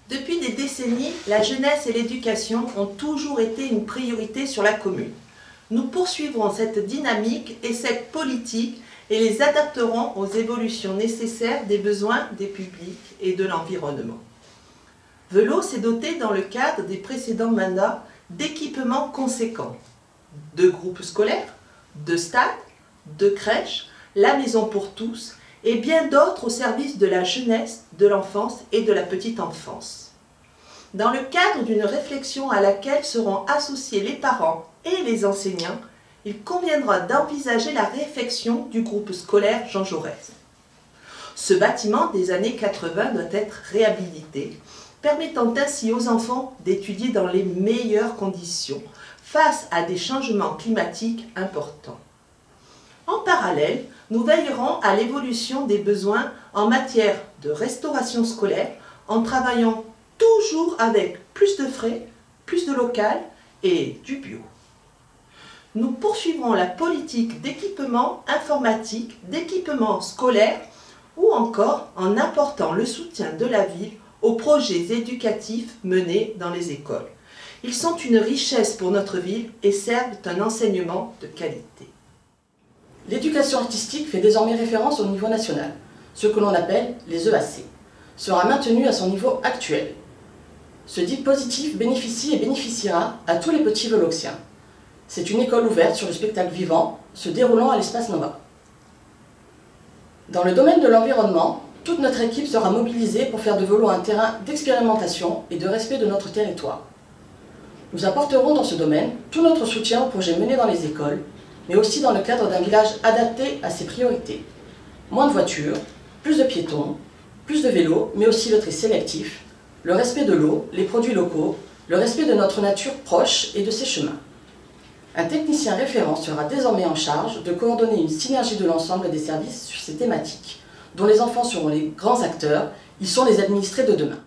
Depuis des décennies, la jeunesse et l'éducation ont toujours été une priorité sur la commune. Nous poursuivrons cette dynamique et cette politique et les adapterons aux évolutions nécessaires des besoins des publics et de l'environnement. Velot s'est doté dans le cadre des précédents mandats d'équipements conséquents, de groupes scolaires, de stades, de crèches, la maison pour tous et bien d'autres au service de la jeunesse, de l'enfance et de la petite enfance. Dans le cadre d'une réflexion à laquelle seront associés les parents et les enseignants, il conviendra d'envisager la réfection du groupe scolaire Jean Jaurès. Ce bâtiment des années 80 doit être réhabilité, permettant ainsi aux enfants d'étudier dans les meilleures conditions face à des changements climatiques importants. En parallèle, nous veillerons à l'évolution des besoins en matière de restauration scolaire en travaillant toujours avec plus de frais, plus de local et du bio. Nous poursuivrons la politique d'équipement informatique, d'équipement scolaire ou encore en apportant le soutien de la ville aux projets éducatifs menés dans les écoles. Ils sont une richesse pour notre ville et servent un enseignement de qualité. L'éducation artistique fait désormais référence au niveau national. Ce que l'on appelle les EAC sera maintenu à son niveau actuel. Ce dispositif bénéficie et bénéficiera à tous les petits veloxiens. C'est une école ouverte sur le spectacle vivant se déroulant à l'espace Nova. Dans le domaine de l'environnement, toute notre équipe sera mobilisée pour faire de Velot un terrain d'expérimentation et de respect de notre territoire. Nous apporterons dans ce domaine tout notre soutien aux projets menés dans les écoles, mais aussi dans le cadre d'un village adapté à ses priorités. Moins de voitures, plus de piétons, plus de vélos, mais aussi le tri sélectif, le respect de l'eau, les produits locaux, le respect de notre nature proche et de ses chemins. Un technicien référent sera désormais en charge de coordonner une synergie de l'ensemble des services sur ces thématiques, dont les enfants seront les grands acteurs, ils sont les administrés de demain.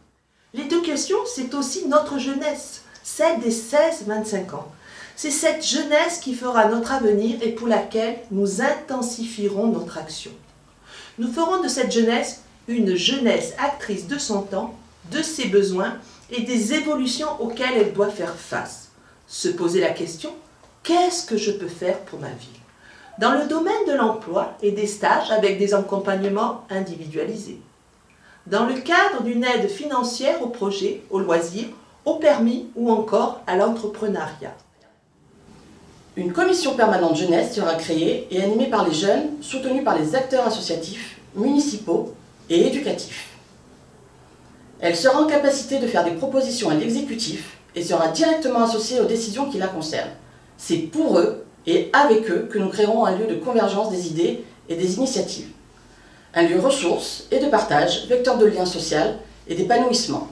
L'éducation, c'est aussi notre jeunesse, celle des 16-25 ans. C'est cette jeunesse qui fera notre avenir et pour laquelle nous intensifierons notre action. Nous ferons de cette jeunesse une jeunesse actrice de son temps, de ses besoins et des évolutions auxquelles elle doit faire face. Se poser la question, qu'est-ce que je peux faire pour ma ville? Dans le domaine de l'emploi et des stages avec des accompagnements individualisés. Dans le cadre d'une aide financière aux projets, aux loisirs, au permis ou encore à l'entrepreneuriat. Une commission permanente jeunesse sera créée et animée par les jeunes, soutenue par les acteurs associatifs, municipaux et éducatifs. Elle sera en capacité de faire des propositions à l'exécutif et sera directement associée aux décisions qui la concernent. C'est pour eux et avec eux que nous créerons un lieu de convergence des idées et des initiatives. Un lieu ressource et de partage, vecteur de lien social et d'épanouissement.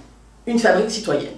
Une fabrique citoyenne.